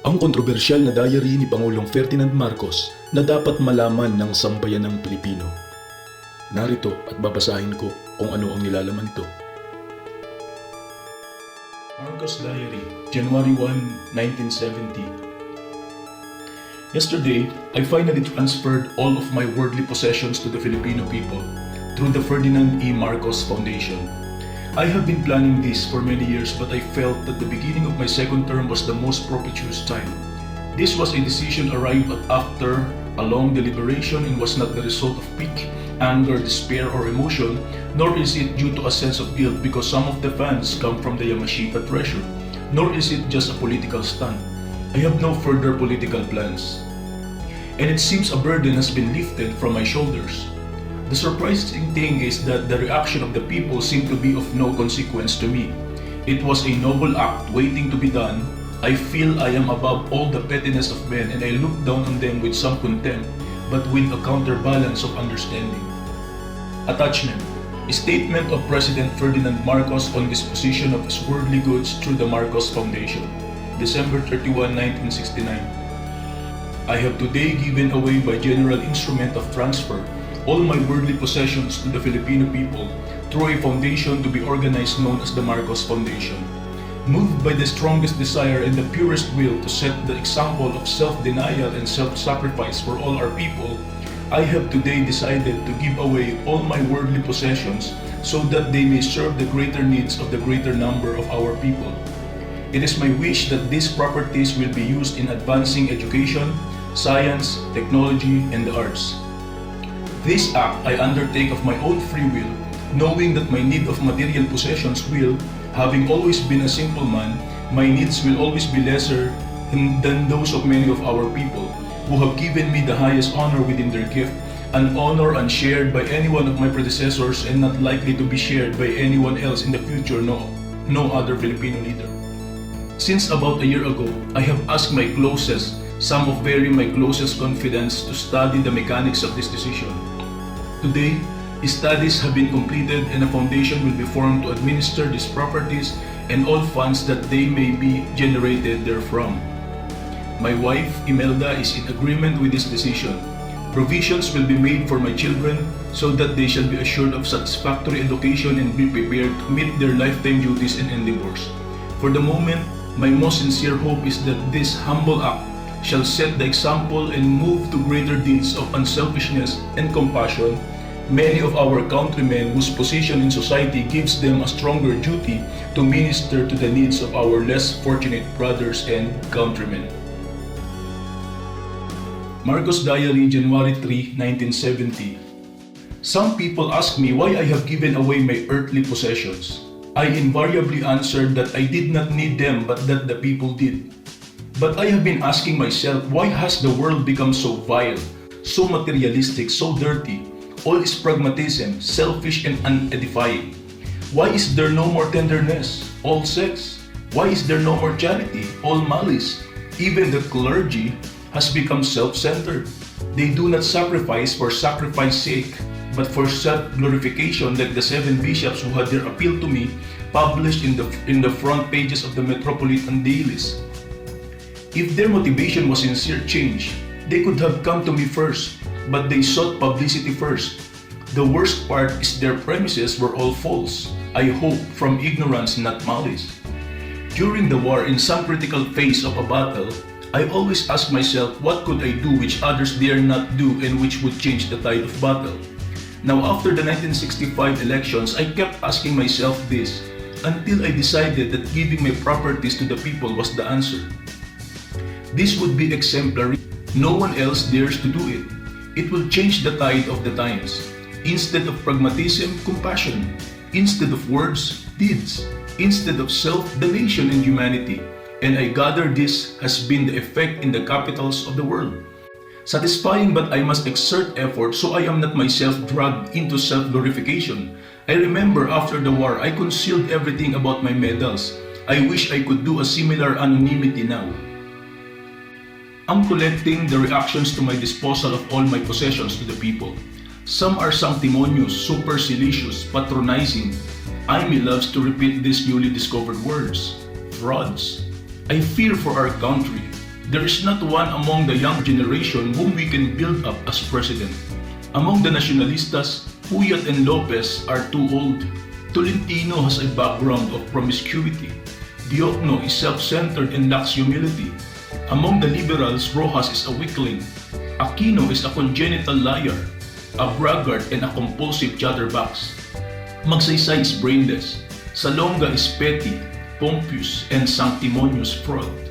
Ang kontrobersyal na diary ni Pangulong Ferdinand Marcos na dapat malaman ng Sambayanang Pilipino. Narito at babasahin ko kung ano ang nilalaman nito. Marcos Diary, January 1, 1970. Yesterday, I finally transferred all of my worldly possessions to the Filipino people through the Ferdinand E. Marcos Foundation. I have been planning this for many years, but I felt that the beginning of my second term was the most propitious time. This was a decision arrived at after a long deliberation and was not the result of pique, anger, despair, or emotion, nor is it due to a sense of guilt because some of the funds come from the Yamashita treasure, nor is it just a political stunt. I have no further political plans. And it seems a burden has been lifted from my shoulders. The surprising thing is that the reaction of the people seemed to be of no consequence to me. It was a noble act waiting to be done. I feel I am above all the pettiness of men and I look down on them with some contempt, but with a counterbalance of understanding. Attachment: a statement of President Ferdinand Marcos on disposition of his worldly goods through the Marcos Foundation, December 31, 1969. I have today given away by general instrument of transfer all my worldly possessions to the Filipino people through a foundation to be organized known as the Marcos Foundation. Moved by the strongest desire and the purest will to set the example of self-denial and self-sacrifice for all our people, I have today decided to give away all my worldly possessions so that they may serve the greater needs of the greater number of our people. It is my wish that these properties will be used in advancing education, science, technology, and the arts. This act I undertake of my own free will, knowing that my need of material possessions will, having always been a simple man, my needs will always be lesser than those of many of our people, who have given me the highest honor within their gift, an honor unshared by any one of my predecessors and not likely to be shared by anyone else in the future, no other Filipino leader. Since about a year ago, I have asked my closest, some of my closest confidants to study the mechanics of this decision. Today, studies have been completed and a foundation will be formed to administer these properties and all funds that they may be generated therefrom. My wife, Imelda, is in agreement with this decision. Provisions will be made for my children so that they shall be assured of satisfactory education and be prepared to meet their lifetime duties and endeavors. For the moment, my most sincere hope is that this humble act shall set the example and move to greater deeds of unselfishness and compassion many of our countrymen whose position in society gives them a stronger duty to minister to the needs of our less fortunate brothers and countrymen. Marcos Diary, January 3, 1970. Some people ask me why I have given away my earthly possessions. I invariably answered that I did not need them but that the people did. But I have been asking myself, why has the world become so vile, so materialistic, so dirty? All is pragmatism, selfish and unedifying. Why is there no more tenderness, all sex? Why is there no more charity, all malice? Even the clergy has become self-centered. They do not sacrifice for sacrifice's sake, but for self-glorification, like the 7 bishops who had their appeal to me published in the front pages of the metropolitan dailies. If their motivation was sincere change, they could have come to me first, but they sought publicity first. The worst part is their premises were all false, I hope from ignorance not malice. During the war, in some critical phase of a battle, I always ask myself what could I do which others dare not do and which would change the tide of battle. Now after the 1965 elections, I kept asking myself this, until I decided that giving my properties to the people was the answer. This would be exemplary. No one else dares to do it. It will change the tide of the times. Instead of pragmatism, compassion. Instead of words, deeds. Instead of self, the nation and humanity. And I gather this has been the effect in the capitals of the world. Satisfying, but I must exert effort so I am not myself dragged into self-glorification. I remember after the war, I concealed everything about my medals. I wish I could do a similar anonymity now. I'm collecting the reactions to my disposal of all my possessions to the people. Some are sanctimonious, supercilious, patronizing. Aimee loves to repeat these newly discovered words. Frauds. I fear for our country. There is not one among the young generation whom we can build up as president. Among the nationalistas, Puyat and Lopez are too old. Tolentino has a background of promiscuity. Diokno is self-centered and lacks humility. Among the liberals, Rojas is a weakling. Aquino is a congenital liar, a braggart and a compulsive chatterbox. Magsaysay is brainless. Salonga is petty, pompous, and sanctimonious fraud.